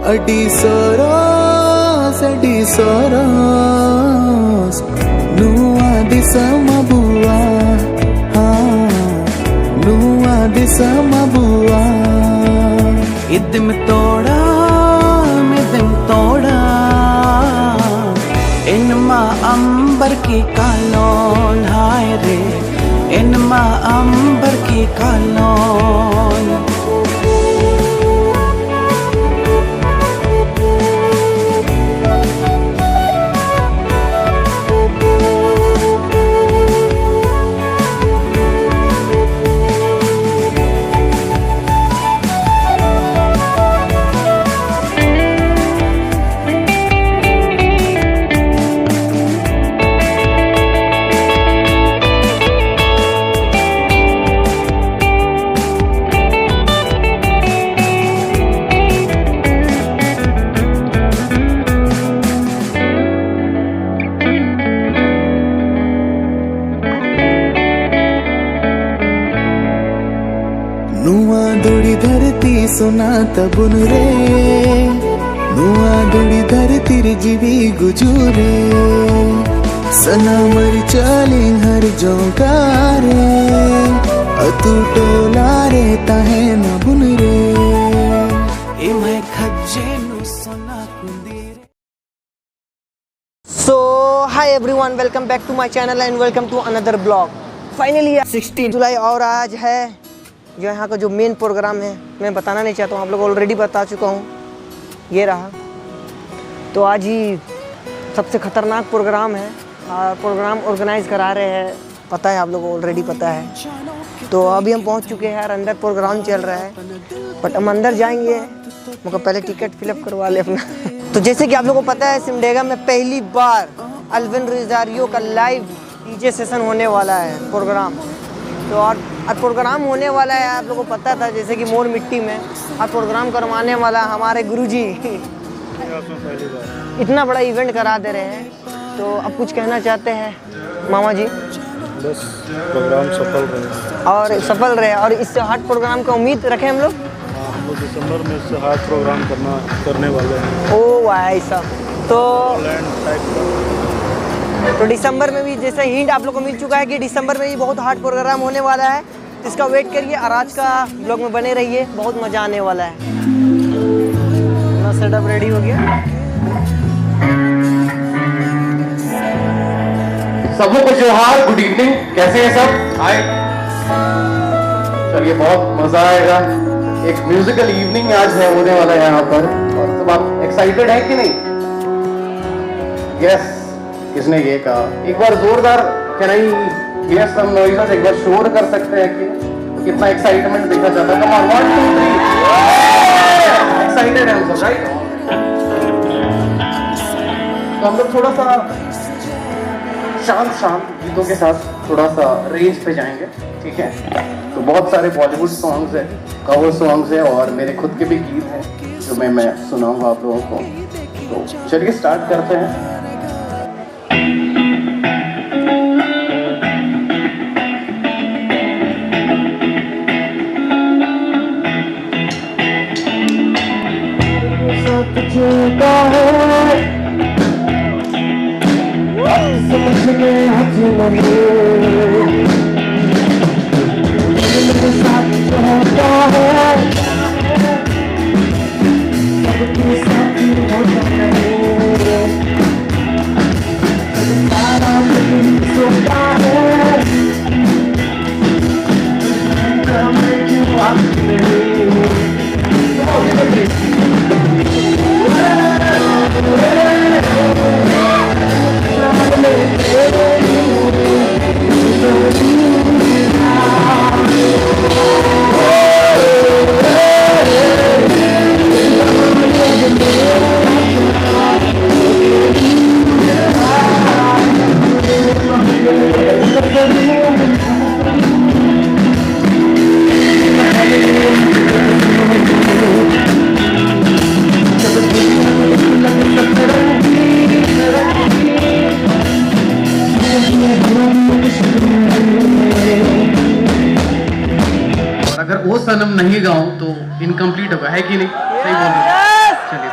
अडी सोरोस नुआ दिसमा बुआ नुआ दिसमा बुआ इदम तोड़ा इनमा अंबर की कालोन हाय रे इनमा अंबर की कालोन नुआ दुड़ी धरती सुना तबुन रे नुआ दुड़ी धरती जीवी गुजूरे सना मर चले हर जोगारे अतु टोला रे ताहे न बुन रे इमे खज्जे नु सोना कुंदीरे। So hi everyone, welcome back to my channel and welcome to another vlog. Finally 16 जुलाई और आज है जो यहाँ का जो मेन प्रोग्राम है, मैं बताना नहीं चाहता हूँ, आप लोग ऑलरेडी बता चुका हूँ, ये रहा। तो आज ही सबसे ख़तरनाक प्रोग्राम है और प्रोग्राम ऑर्गेनाइज करा रहे हैं, पता है आप लोगों को ऑलरेडी पता है। तो अभी हम पहुँच चुके हैं यार, अंदर प्रोग्राम चल रहा है, बट हम अंदर जाएंगे मुझको पहले टिकट फिलअप करवा ले अपना। तो जैसे कि आप लोगों को पता है, सिमडेगा में पहली बार अल्विन रोज़ारियो का लाइव डीजे सेशन होने वाला है प्रोग्राम। तो और प्रोग्राम होने वाला है, आप लोगों को पता था, जैसे कि मोर मिट्टी में और प्रोग्राम करवाने वाला हमारे गुरुजी इतना बड़ा इवेंट करा दे रहे हैं। तो अब कुछ कहना चाहते हैं मामा जी? बस प्रोग्राम सफल रहे और सफल रहे, और इससे हार्ड प्रोग्राम का उम्मीद रखें हम लोग। हम लोग दिसंबर में इससे हार्ड प्रोग्राम करने वाले हैं। ओ भाई साहब, तो दिसंबर में भी जैसे हिंट आप लोग को मिल चुका है कि दिसंबर में भी बहुत हार्ड प्रोग्राम होने वाला है, इसका वेट करिए और आज का ब्लॉग में बने रहिए, बहुत मज़ा आने वाला है। अपना सेटअप रेडी हो गया, सबों को जोहार, गुड इवनिंग, कैसे हैं सब? हाय, चलिए बहुत मजा आएगा। एक म्यूजिकल इवनिंग आज है होने वाला है यहाँ पर, और सब आप एक्साइटेड हैं कि नहीं? यस, किसने ये कहा? एक बार जोरदार can I hear some noises, एक बार शोर कर सकते हैं कि कितना एक्साइटमेंट देखा जाता है? कम ऑन, 1 2 3, एक्साइटेड हैं हम सब, राइट? तो हम लोग थोड़ा सा शांत गीतों के साथ थोड़ा सा रेंज पे जाएंगे, ठीक है? तो बहुत सारे बॉलीवुड सॉन्ग्स हैं, कवर सॉन्ग्स हैं, और मेरे खुद के भी गीत हैं जो मैं सुनाऊंगा आप लोगों को। तो चलिए स्टार्ट करते हैं। अगर वो सनम नहीं गाऊं तो इनकम्प्लीट होगा, है कि नहीं? सही बोल रहे हैं। चलिए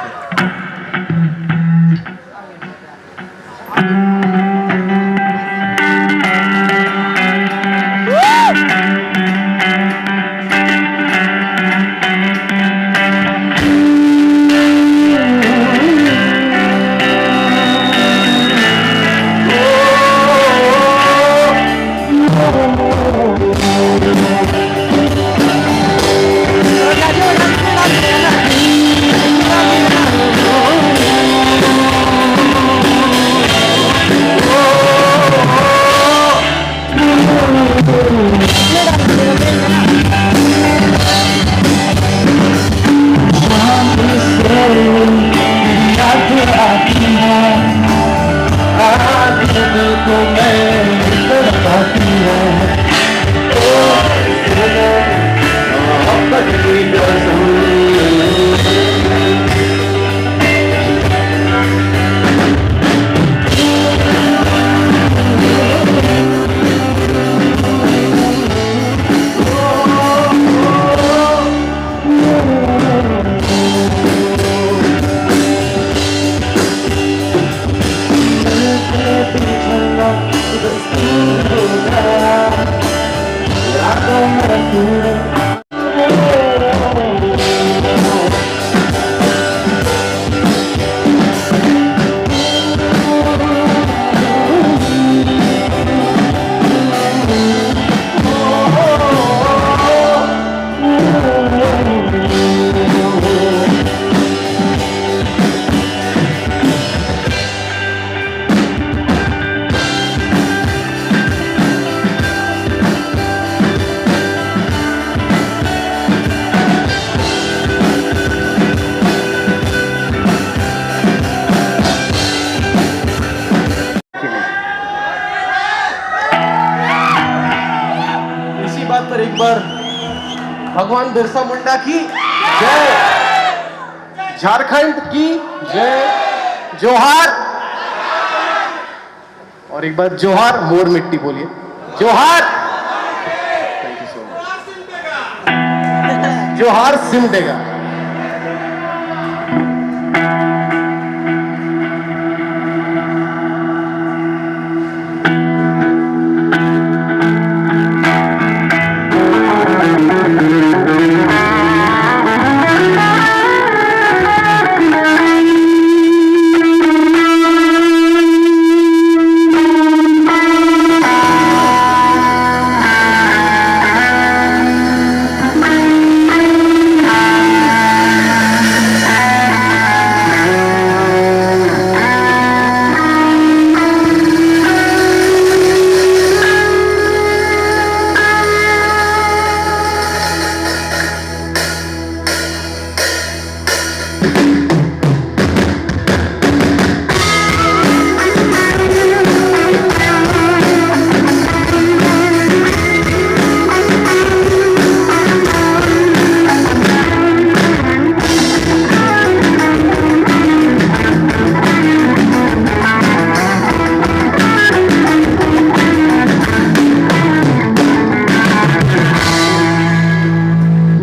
भगवान बिरसा मुंडा की जय, झारखंड की जय, जोहार। और एक बार जोहार मोर मिट्टी बोलिए, जोहार। Thank you so much. जोहार सिमडेगा।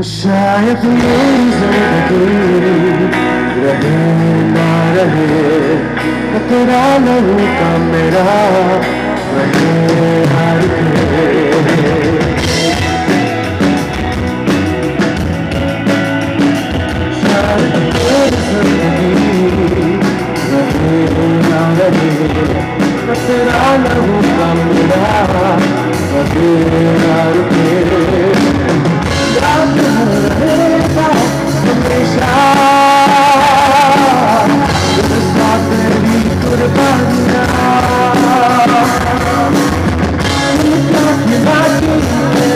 शायद ये जिंदगी रहे ना रहे, तेरा लहू का मेरा रहे हर शायद ये जिंदगी रहे ना रहे, तेरा लहू का मेरा रहे हर याद रहेगा हमेशा साथ तेरी कुर्बानियाँ, उनका खिला के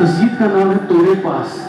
तो गीत का नाम है तेरे पास।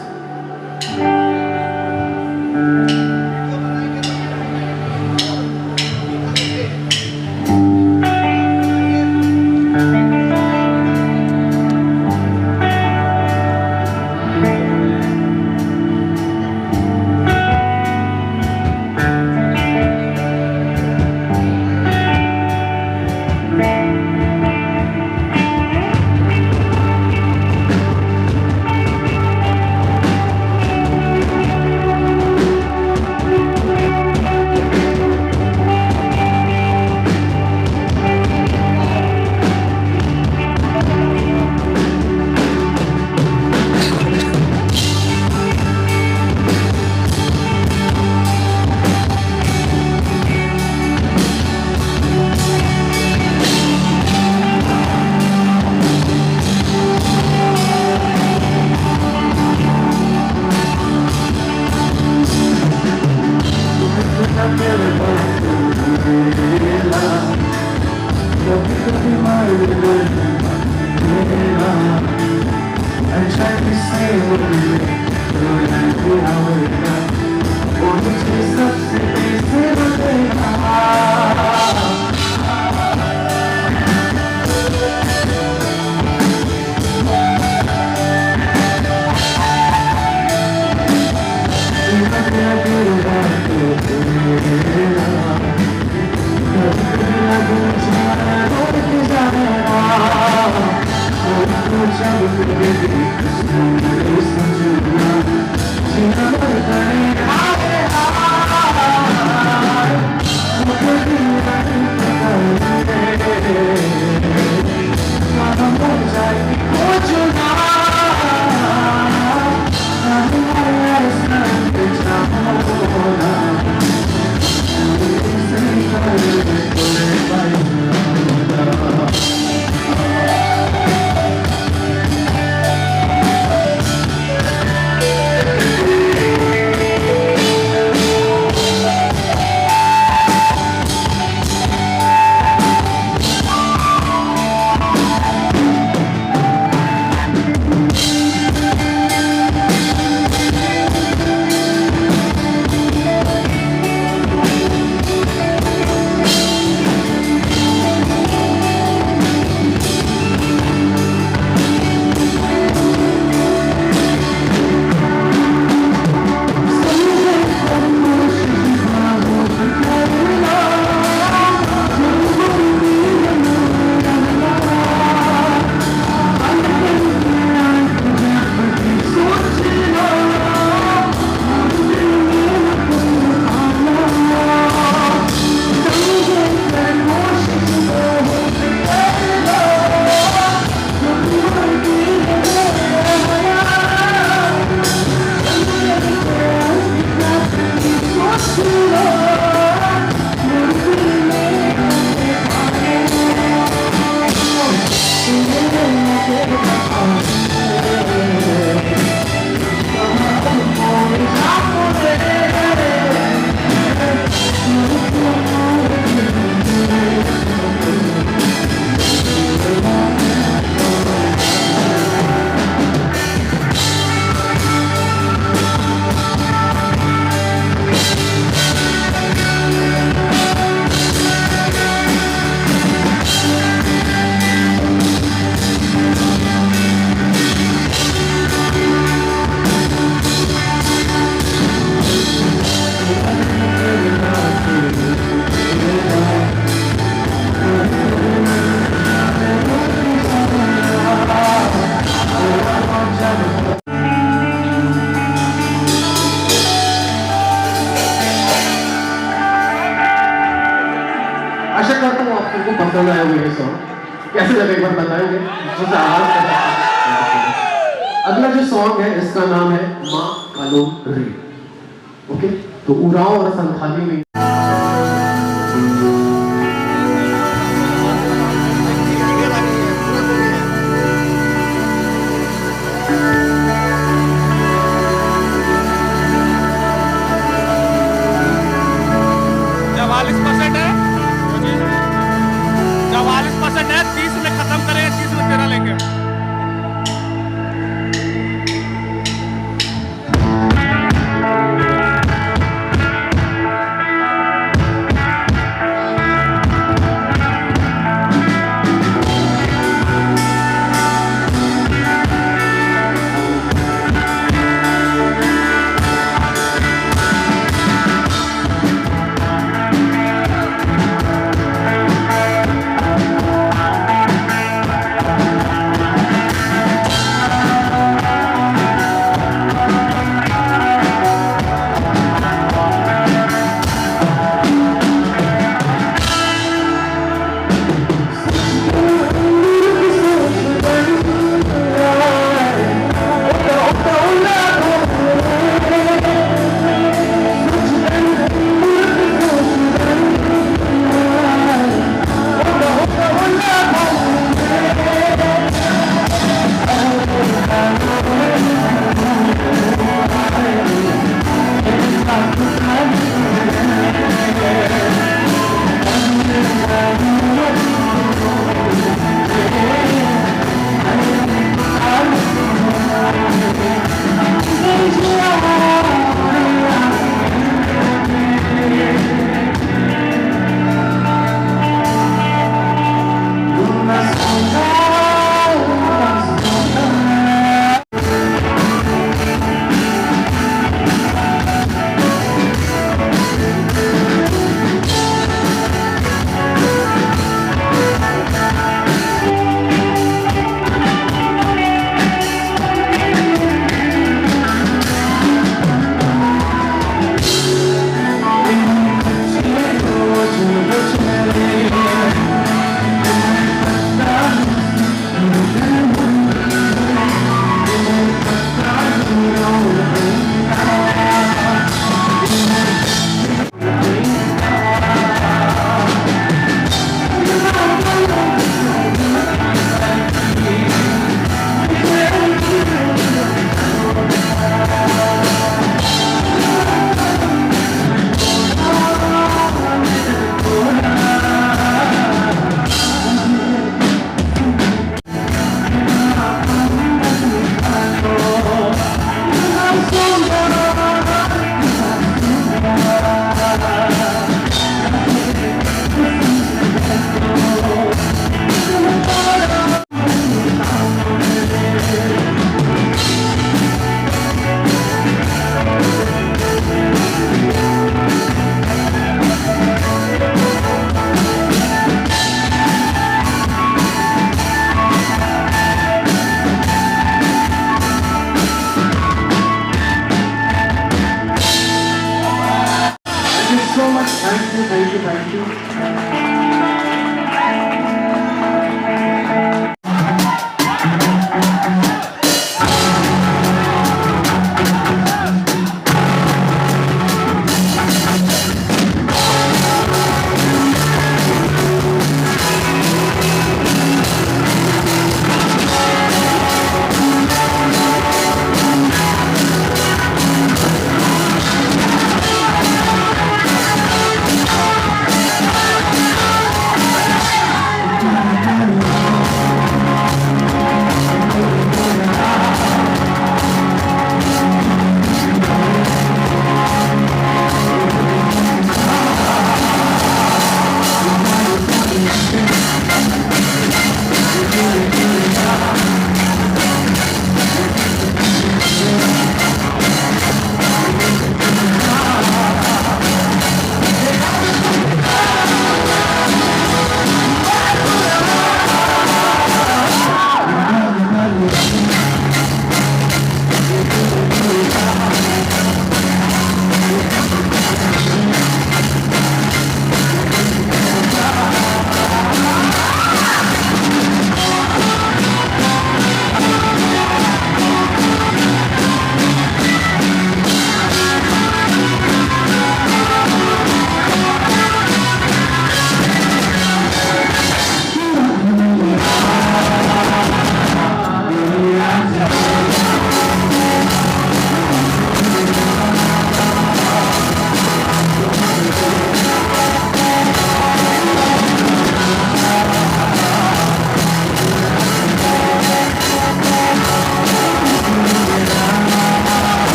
आशा करता हूँ आप सबको पसंद आया होगा ये सॉन्ग। कैसे लगे एक बार बताएंगे? मुझे आवाज अगला जो सॉन्ग है इसका नाम है माँ कालोम री। ओके, तो उराव और संथाली में है 30 में खत्म करें, 30 में तेरा लेंगे।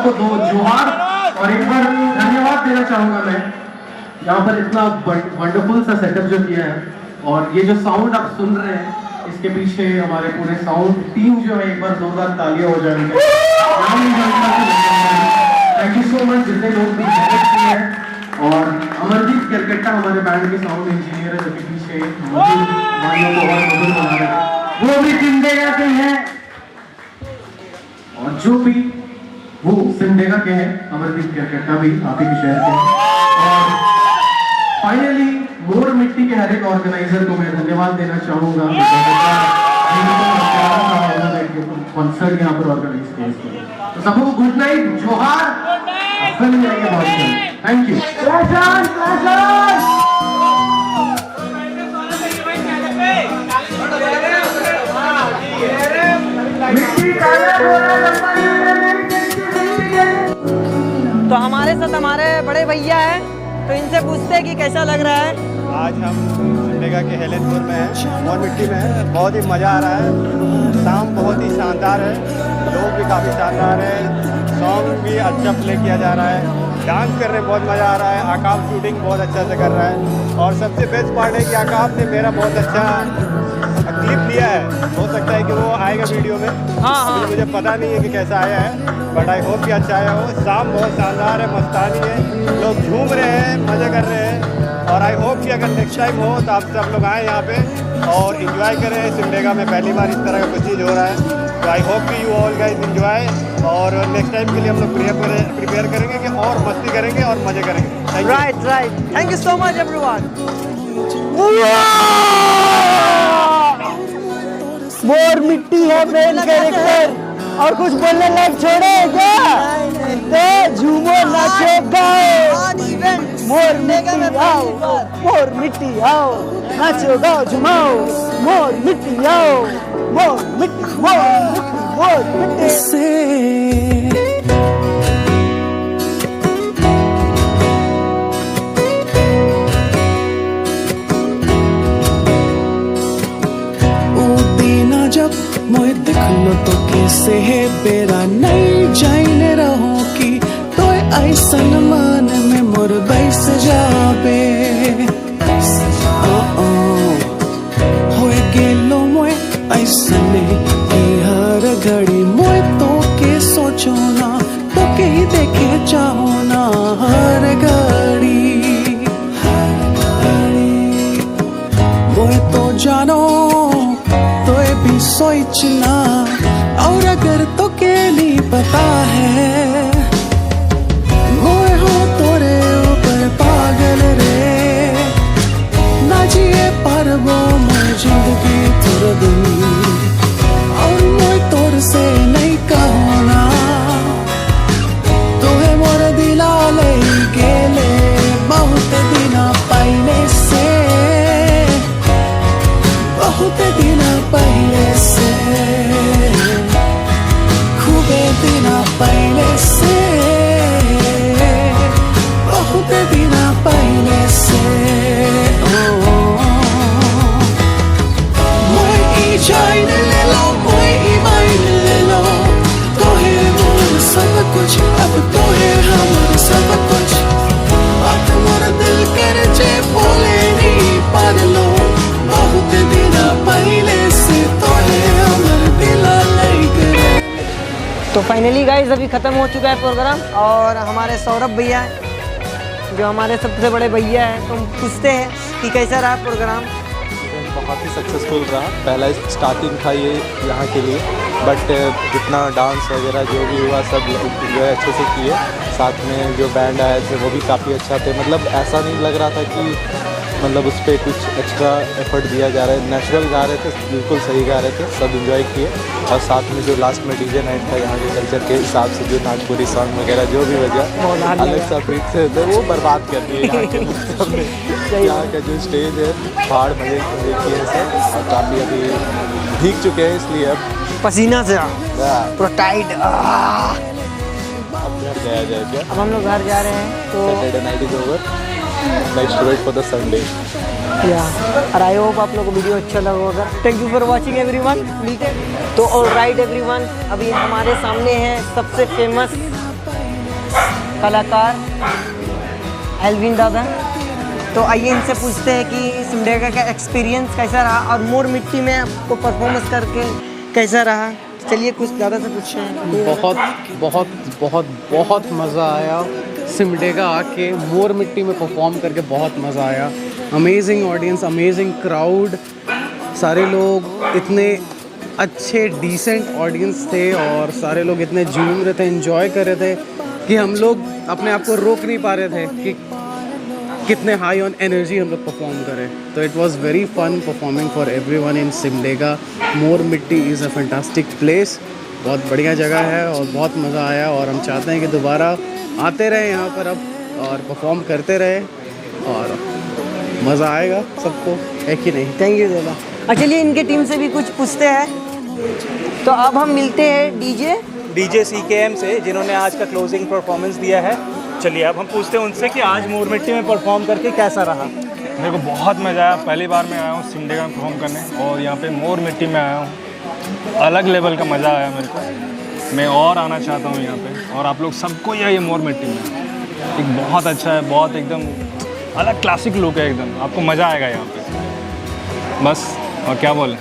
सबको दो जोहार और एक बार धन्यवाद देना चाहूंगा मैं यहाँ पर इतना वंडरफुल सा सेटअप जो किया है। और ये जो साउंड आप सुन रहे हैं इसके पीछे हमारे पूरे साउंड टीम जो है, एक बार जोरदार तालियां हो जाएंगे। थैंक यू सो मच जितने लोग भी मेहनत किए हैं। और अमरदीप केरकेटा हमारे बैंड के साउंड इंजीनियर है जो कि पीछे भाइयों को और मधुर बना रहे हैं, वो भी सिमडेगा के हैं। और जो भी वो सिमडेगा के हैं, अमरदीप केरकेटा भी आप ही के शहर के हैं। और फाइनली मोर मिट्टी के हर एक ऑर्गेनाइजर को मैं धन्यवाद देना चाहूंगा कॉन्सर्ट यहाँ पर ऑर्गेनाइज किया। तो सबको गुड नाइट, जोहार, फिल्म जाइए बहुत जल्द। Thank you. तो हमारे साथ हमारे बड़े भैया हैं, तो इनसे पूछते हैं कि कैसा लग रहा है। आज हम सिमडेगा के हेलेनपुर में हैं, मोर मिट्टी में है। बहुत ही मज़ा आ रहा है। शाम बहुत ही शानदार है, लोग भी काफ़ी शानदार है, सॉन्ग भी अच्छा प्ले किया जा रहा है, डांस करने में बहुत मज़ा आ रहा है। आकाश शूटिंग बहुत अच्छा से कर रहा है। और सबसे बेस्ट पार्ट है कि आकाश ने मेरा बहुत अच्छा क्लिप लिया है। हो सकता है कि वो आएगा वीडियो में। हाँ। मुझे पता नहीं है कि कैसा आया है, बट आई होप कि अच्छा आया हो। शाम बहुत शानदार है, मस्तानी है, लोग झूम रहे हैं, मज़े कर रहे हैं। और आई होप कि अगर नेक्स्ट टाइम हो तो आप सब लोग आएँ यहाँ पे और इन्जॉय करें। सिमडेगा में पहली बार इस तरह का कुछ चीज़ हो रहा है, तो आई होप कि यू ऑल गाइस एंजॉय। और नेक्स्ट टाइम के लिए हम लोग प्रिपेयर करेंगे कि और मस्ती करेंगे और मज़े करेंगे। Right, thank you so much everyone. Mor Mitti है मेन कैरेक्टर। और कुछ बोलने लायक छोड़े क्या? तो झूमो नाचो गाओ, मोर मिट्टी आओ, मोर मिट्टी आओ, नाचो गाओ झुमाओ, मोर मिट्टी आओ, मोर मिट्टी, मोर मिट्टी से। जब मोए दिखलो तो कैसे है बेरा नहीं जाने रहो कि तो ऐसन मन में मोर बैस जाबे। होए गेलो मोए ऐसने कि हर घड़ी मोए तो के सोचो ना, तो के ही देखे चाहो ना हर घड़ी। मोए तो जानो भी सोचना, और अगर तो के नहीं पता है मोए हो तोरे ऊपर पागल रे। ना जिए पर वो मैं जिंदगी तुर दूँ और मोए तोर से नहीं कहो ना। तोहे मोर दिला ले गेले बहुत दिना पहले से, बहुत दिना पहले से, खूबे दिना पहले से, बहुत दिना पहले से। मोए ई जान ले लो, मोए ई मान ले लो, तो है मोर सब कुछ, अब तो है हमर सब कुछ। बात मोर दिल कर जे बोले नहीं पर लो, बहुत दिना पहले से तो है हमर दिला नहीं करे। तो फाइनली गाइस अभी ख़त्म हो चुका है प्रोग्राम, और हमारे सौरभ भैया जो हमारे सबसे बड़े भैया हैं, तो हम पूछते हैं कि कैसा रहा प्रोग्राम। बहुत ही सक्सेसफुल रहा। पहला स्टार्टिंग था ये यहाँ के लिए, बट जितना डांस वगैरह जो भी हुआ सब जो है अच्छे से किए। साथ में जो बैंड आए थे वो भी काफ़ी अच्छा थे। मतलब ऐसा नहीं लग रहा था कि मतलब उस पर कुछ एक्स्ट्रा एफर्ट दिया जा रहा है। नेचुरल गा रहे थे, बिल्कुल सही गा रहे थे, सब एंजॉय किए। और साथ में जो लास्ट में डीजे नाइट था यहाँ के कल्चर के हिसाब से, जो नागपुरी सॉन्ग वगैरह जो भी बजा अलग सा बीट से थे, वो बर्बाद कर दिए यहाँ के सबने। यहाँ का जो स्टेज है पहाड़ मजे किए सब, और काफ़ी अभी भीग चुके हैं इसलिए अब पसीना से पूरा टाइट। अब घर जाया जाए क्या? अब हम लोग घर जा रहे हैं, तो Saturday night is over, next wait for the Sunday. और आई होप आप लोगों को वीडियो अच्छा लगा होगा। Thank you for watching everyone. तो ऑलराइट एवरीवन, अभी हमारे सामने है सबसे फेमस कलाकार एल्विन दादा। तो आइए इनसे पूछते हैं कि सिमडेगा का एक्सपीरियंस कैसा रहा और मोर मिट्टी में आपको परफॉर्मेंस करके कैसा रहा। चलिए कुछ ज़्यादा से पूछते हैं। बहुत बहुत बहुत बहुत मज़ा आया सिमडेगा आके, मोर मिट्टी में परफॉर्म करके बहुत मज़ा आया। अमेजिंग ऑडियंस, अमेजिंग क्राउड, सारे लोग इतने अच्छे डिसेंट ऑडियंस थे और सारे लोग इतने झूम रहे थे, एंजॉय कर रहे थे कि हम लोग अपने आप को रोक नहीं पा रहे थे कि कितने हाई ऑन एनर्जी हम लोग परफॉर्म करें। तो it was very fun performing for everyone in Simdega. Mor Mitti is a fantastic place, बहुत बढ़िया जगह है और बहुत मज़ा आया और हम चाहते हैं कि दोबारा आते रहे यहाँ पर अब और परफॉर्म करते रहे और मज़ा आएगा सबको, है कि नहीं। थैंक यू दादा। चलिए इनके टीम से भी कुछ पूछते हैं। तो अब हम मिलते हैं डीजे CKM से, जिन्होंने आज का क्लोजिंग परफॉर्मेंस दिया है। चलिए अब हम पूछते हैं उनसे कि आज मोर मिट्टी में परफॉर्म करके कैसा रहा। मेरे को बहुत मज़ा आया। पहली बार मैं आया हूँ सिमडेगा में परफॉर्म करने और यहाँ पे मोर मिट्टी में आया हूँ। अलग लेवल का मज़ा आया मेरे को। मैं और आना चाहता हूँ यहाँ पे और आप लोग सबको ये मोर मिट्टी में एक बहुत अच्छा है, बहुत एकदम अलग क्लासिक लुक है एकदम। आपको मज़ा आएगा यहाँ पे बस। और क्या बोले,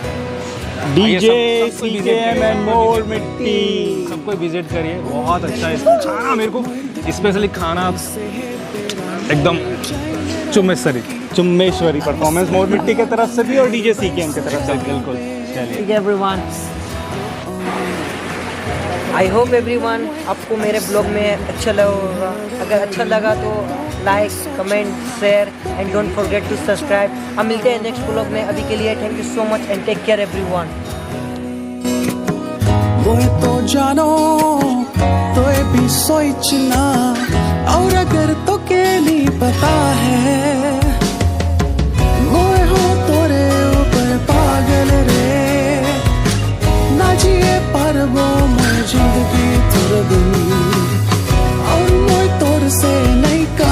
डीजे CKM एंड मोर मिट्टी सबको विजिट करिए, बहुत अच्छा है। इसका खाना मेरे को स्पेशली खाना एकदम चुम्मेश्वरी परफॉर्मेंस मोर मिट्टी की तरफ से भी और डीजे CKM की तरफ से बिल्कुल। चलिए एवरीवन, आई होप एवरीवन आपको मेरे ब्लॉग में अच्छा लगा होगा। अगर अच्छा लगा तो like, comment, share and don't forget to subscribe. हम मिलते हैं नेक्स्ट ब्लॉग में। अभी के लिए thank you so much and take care everyone. वो तो जानो तो ये भी सोचना, और अगर तो के नहीं पता है